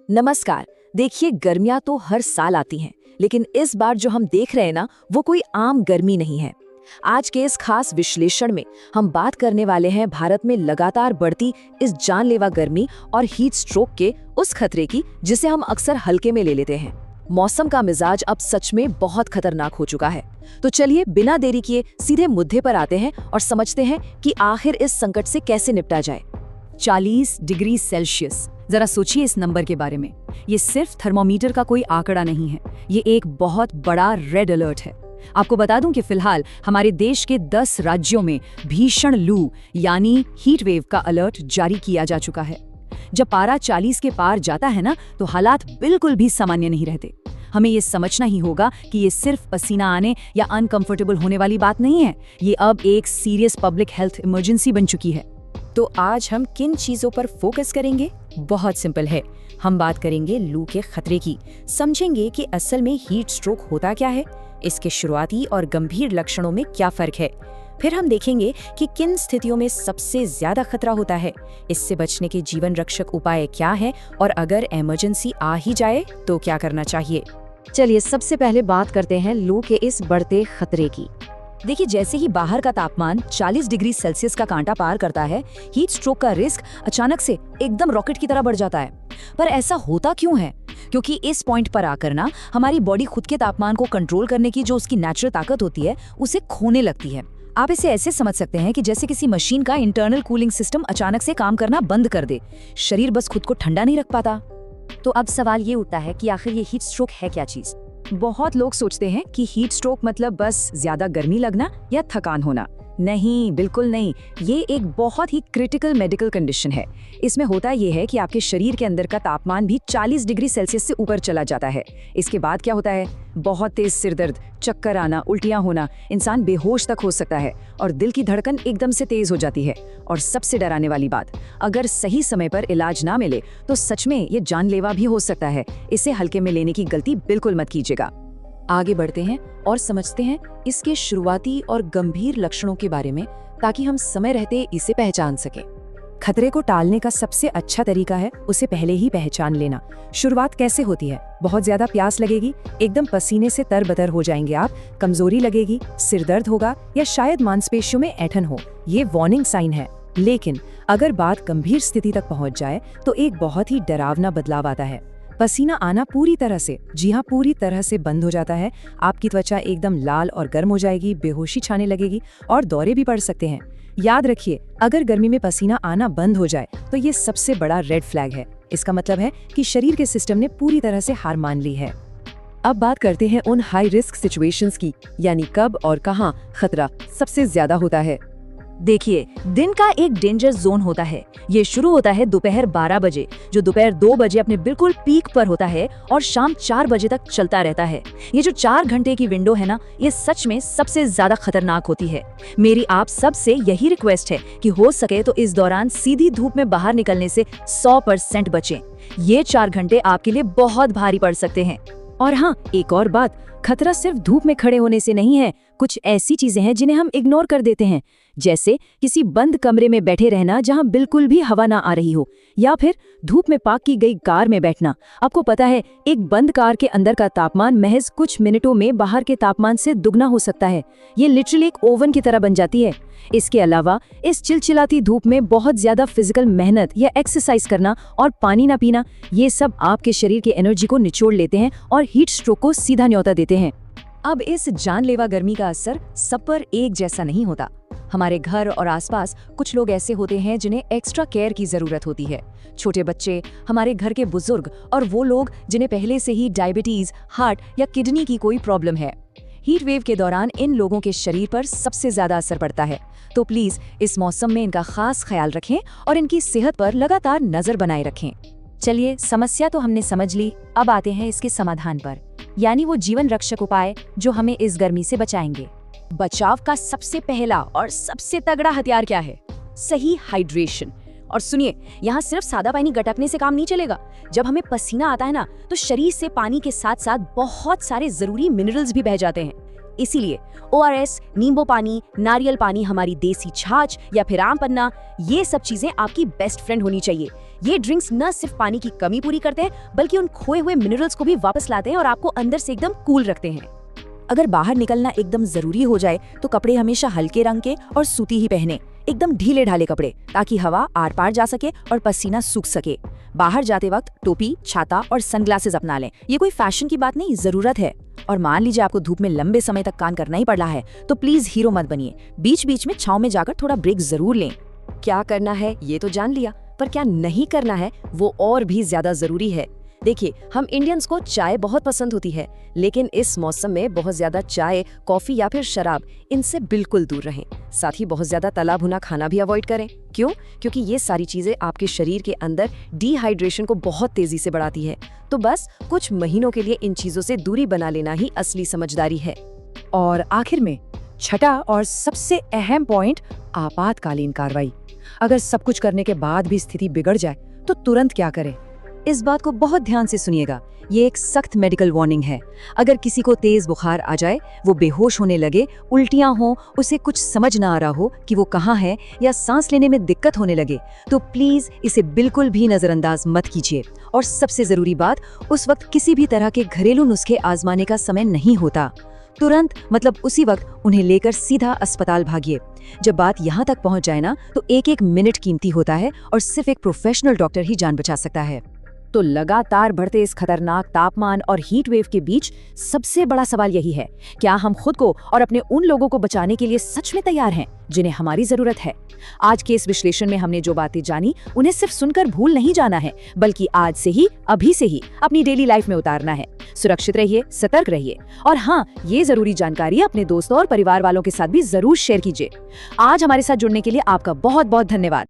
नमस्कार। देखिए, गर्मियां तो हर साल आती हैं, लेकिन इस बार जो हम देख रहे हैं ना, वो कोई आम गर्मी नहीं है। आज के इस खास विश्लेषण में हम बात करने वाले हैं भारत में लगातार बढ़ती इस जानलेवा गर्मी और हीट स्ट्रोक के उस खतरे की, जिसे हम अक्सर हल्के में ले लेते हैं। मौसम का मिजाज अब सच में बहुत खतरनाक हो चुका है। तो चलिए बिना देरी किए सीधे मुद्दे पर आते हैं और समझते हैं कि आखिर इस संकट से कैसे निपटा जाए। 40 डिग्री सेल्सियस, जरा सोचिए इस नंबर के बारे में। ये सिर्फ थर्मोमीटर का कोई आंकड़ा नहीं है, ये एक बहुत बड़ा रेड अलर्ट है। आपको बता दूं कि फिलहाल हमारे देश के 10 राज्यों में भीषण लू यानी हीट वेव का अलर्ट जारी किया जा चुका है। जब पारा 40 के पार जाता है ना, तो हालात बिल्कुल भी सामान्य नहीं रहते। हमें ये समझना ही होगा कि ये सिर्फ पसीना आने या अनकंफर्टेबल होने वाली बात नहीं है, ये अब एक सीरियस पब्लिक हेल्थ इमरजेंसी बन चुकी है। तो आज हम किन चीजों पर फोकस करेंगे? बहुत सिंपल है, हम बात करेंगे लू के खतरे की, समझेंगे कि असल में हीट स्ट्रोक होता क्या है, इसके शुरुआती और गंभीर लक्षणों में क्या फर्क है। फिर हम देखेंगे कि किन स्थितियों में सबसे ज्यादा खतरा होता है, इससे बचने के जीवन रक्षक उपाय क्या हैं और अगर इमरजेंसी आ ही जाए तो क्या करना चाहिए। चलिए सबसे पहले बात करते हैं लू के इस बढ़ते खतरे की। देखिए, जैसे ही बाहर का तापमान 40 डिग्री सेल्सियस का कांटा पार करता है, हीट स्ट्रोक का रिस्क अचानक से एकदम रॉकेट की तरह बढ़ जाता है। पर ऐसा होता क्यों है? क्योंकि इस पॉइंट पर आकर ना हमारी बॉडी खुद के तापमान को कंट्रोल करने की जो उसकी नेचुरल ताकत होती है, उसे खोने लगती है। आप इसे ऐसे समझ सकते हैं कि जैसे किसी मशीन का इंटरनल कूलिंग सिस्टम अचानक से काम करना बंद कर दे। शरीर बस खुद को ठंडा नहीं रख पाता। तो अब सवाल ये उठता है कि आखिर ये हीट स्ट्रोक है क्या चीज? बहुत लोग सोचते हैं कि हीट स्ट्रोक मतलब बस ज्यादा गर्मी लगना या थकान होना। नहीं, बिल्कुल नहीं। ये एक बहुत ही क्रिटिकल मेडिकल कंडीशन है। इसमें होता यह है कि आपके शरीर के अंदर का तापमान भी 40 डिग्री सेल्सियस से ऊपर चला जाता है। इसके बाद क्या होता है? बहुत तेज सिर दर्द, चक्कर आना, उल्टियां होना, इंसान बेहोश तक हो सकता है और दिल की धड़कन एकदम से तेज हो जाती है। और सबसे डराने वाली बात, अगर सही समय पर इलाज ना मिले तो सच में ये जानलेवा भी हो सकता है। इसे हल्के में लेने की गलती बिल्कुल मत कीजिएगा। आगे बढ़ते हैं और समझते हैं इसके शुरुआती और गंभीर लक्षणों के बारे में, ताकि हम समय रहते इसे पहचान सकें। खतरे को टालने का सबसे अच्छा तरीका है उसे पहले ही पहचान लेना। शुरुआत कैसे होती है? बहुत ज्यादा प्यास लगेगी, एकदम पसीने से तरबतर हो जाएंगे आप, कमजोरी लगेगी, सिर दर्द होगा या शायद मांसपेशियों में ऐंठन हो। ये वार्निंग साइन है। लेकिन अगर बात गंभीर स्थिति तक पहुंच जाए तो एक बहुत ही डरावना बदलाव आता है। पसीना आना पूरी तरह से, जी हाँ, पूरी तरह से बंद हो जाता है। आपकी त्वचा एकदम लाल और गर्म हो जाएगी, बेहोशी छाने लगेगी और दौरे भी पड़ सकते हैं। याद रखिए, अगर गर्मी में पसीना आना बंद हो जाए तो ये सबसे बड़ा रेड फ्लैग है। इसका मतलब है कि शरीर के सिस्टम ने पूरी तरह से हार मान ली है। अब बात करते हैं उन हाई रिस्क सिचुएशंस की, यानी कब और कहां खतरा सबसे ज्यादा होता है। देखिए, दिन का एक डेंजर जोन होता है। ये शुरू होता है दोपहर 12 बजे, जो दोपहर 2 बजे अपने बिल्कुल पीक पर होता है और शाम 4 बजे तक चलता रहता है। ये जो 4 घंटे की विंडो है ना, ये सच में सबसे ज्यादा खतरनाक होती है। मेरी आप सब से यही रिक्वेस्ट है कि हो सके तो इस दौरान सीधी धूप में बाहर निकलने से 100% बचें। ये 4 घंटे आपके लिए बहुत भारी पड़ सकते हैं। और हाँ, एक और बात, खतरा सिर्फ धूप में खड़े होने से नहीं है। कुछ ऐसी चीजें हैं जिन्हें हम इग्नोर कर देते हैं, जैसे किसी बंद कमरे में बैठे रहना जहां बिल्कुल भी हवा ना आ रही हो, या फिर धूप में पार्क की गई कार में बैठना। आपको पता है, एक बंद कार के अंदर का तापमान महज कुछ मिनटों में बाहर के तापमान से दुगना हो सकता है। ये लिटरली एक ओवन की तरह बन जाती है। इसके अलावा इस चिलचिलाती धूप में बहुत ज्यादा फिजिकल मेहनत या एक्सरसाइज करना और पानी ना पीना, ये सब आपके शरीर की एनर्जी को निचोड़ लेते हैं और हीट स्ट्रोक को सीधा न्योता देते हैं। अब इस जानलेवा गर्मी का असर सब पर एक जैसा नहीं होता। हमारे घर और आसपास कुछ लोग ऐसे होते हैं जिन्हें एक्स्ट्रा केयर की जरूरत होती है। छोटे बच्चे, हमारे घर के बुजुर्ग और वो लोग जिन्हें पहले से ही डायबिटीज, हार्ट या किडनी की कोई प्रॉब्लम है। हीट वेव के दौरान इन लोगों के शरीर पर सबसे ज्यादा असर पड़ता है। तो प्लीज इस मौसम में इनका खास ख्याल रखें और इनकी सेहत पर लगातार नजर बनाए रखें। चलिए, समस्या तो हमने समझ ली, अब आते हैं इसके समाधान पर, यानी वो जीवन रक्षक उपाय जो हमें इस गर्मी से बचाएंगे। बचाव का सबसे पहला और सबसे तगड़ा हथियार क्या है? सही हाइड्रेशन। और सुनिए, यहाँ सिर्फ सादा पानी गटकने से काम नहीं चलेगा। जब हमें पसीना आता है ना, तो शरीर से पानी के साथ साथ बहुत सारे जरूरी मिनरल्स भी बह जाते हैं। इसीलिए ORS, नींबू पानी, नारियल पानी, हमारी देसी छाछ या फिर आम पन्ना, ये सब चीजें आपकी बेस्ट फ्रेंड होनी चाहिए। ये ड्रिंक्स न सिर्फ पानी की कमी पूरी करते हैं, बल्कि उन खोए हुए मिनरल्स को भी वापस लाते हैं और आपको अंदर से एकदम कूल रखते हैं। अगर बाहर निकलना एकदम जरूरी हो जाए तो कपड़े हमेशा हल्के रंग के और सूती ही पहने, एकदम ढीले ढाले कपड़े, ताकि हवा आर पार जा सके और पसीना सूख सके। बाहर जाते वक्त टोपी, छाता और सनग्लासेस अपना लें। ये कोई फैशन की बात नहीं, जरूरत है। और मान लीजिए आपको धूप में लंबे समय तक काम करना ही पड़ रहा है, तो प्लीज हीरो मत बनिए। बीच बीच में छांव में जाकर थोड़ा ब्रेक जरूर लें। क्या करना है ये तो जान लिया, पर क्या नहीं करना है वो और भी ज्यादा जरूरी है। देखिए, हम इंडियंस को चाय बहुत पसंद होती है, लेकिन इस मौसम में बहुत ज्यादा चाय, कॉफी या फिर शराब, इनसे बिल्कुल दूर रहें। साथ ही बहुत ज्यादा तला भुना खाना भी अवॉइड करें। क्यों? क्योंकि ये सारी चीजें आपके शरीर के अंदर डिहाइड्रेशन को बहुत तेजी से बढ़ाती है। तो बस कुछ महीनों के लिए इन चीजों से दूरी बना लेना ही असली समझदारी है। और आखिर में छठा और सबसे अहम पॉइंट, आपातकालीन कार्रवाई। अगर सब कुछ करने के बाद भी स्थिति बिगड़ जाए तो तुरंत क्या करें? इस बात को बहुत ध्यान से सुनिएगा। ये एक सख्त मेडिकल वार्निंग है। अगर किसी को तेज बुखार आ जाए, वो बेहोश होने लगे, उल्टियां हो, उसे कुछ समझ ना आ रहा हो कि वो कहाँ है, या सांस लेने में दिक्कत होने लगे, तो प्लीज इसे बिल्कुल भी नजरअंदाज मत कीजिए। और सबसे जरूरी बात, उस वक्त किसी भी तरह के घरेलू नुस्खे आजमाने का समय नहीं होता। तुरंत मतलब उसी वक्त उन्हें लेकर सीधा अस्पताल भागिए। जब बात यहाँ तक पहुँच जाए ना, तो एक एक मिनट कीमती होता है और सिर्फ एक प्रोफेशनल डॉक्टर ही जान बचा सकता है। तो लगातार बढ़ते इस खतरनाक तापमान और हीट वेव के बीच सबसे बड़ा सवाल यही है, क्या हम खुद को और अपने उन लोगों को बचाने के लिए सच में तैयार हैं जिन्हें हमारी जरूरत है? आज के इस विश्लेषण में हमने जो बातें जानी, उन्हें सिर्फ सुनकर भूल नहीं जाना है, बल्कि आज से ही, अभी से ही अपनी डेली लाइफ में उतारना है। सुरक्षित रहिए, सतर्क रहिए, और हाँ, ये जरूरी जानकारी अपने दोस्तों और परिवार वालों के साथ भी जरूर शेयर कीजिए। आज हमारे साथ जुड़ने के लिए आपका बहुत बहुत धन्यवाद।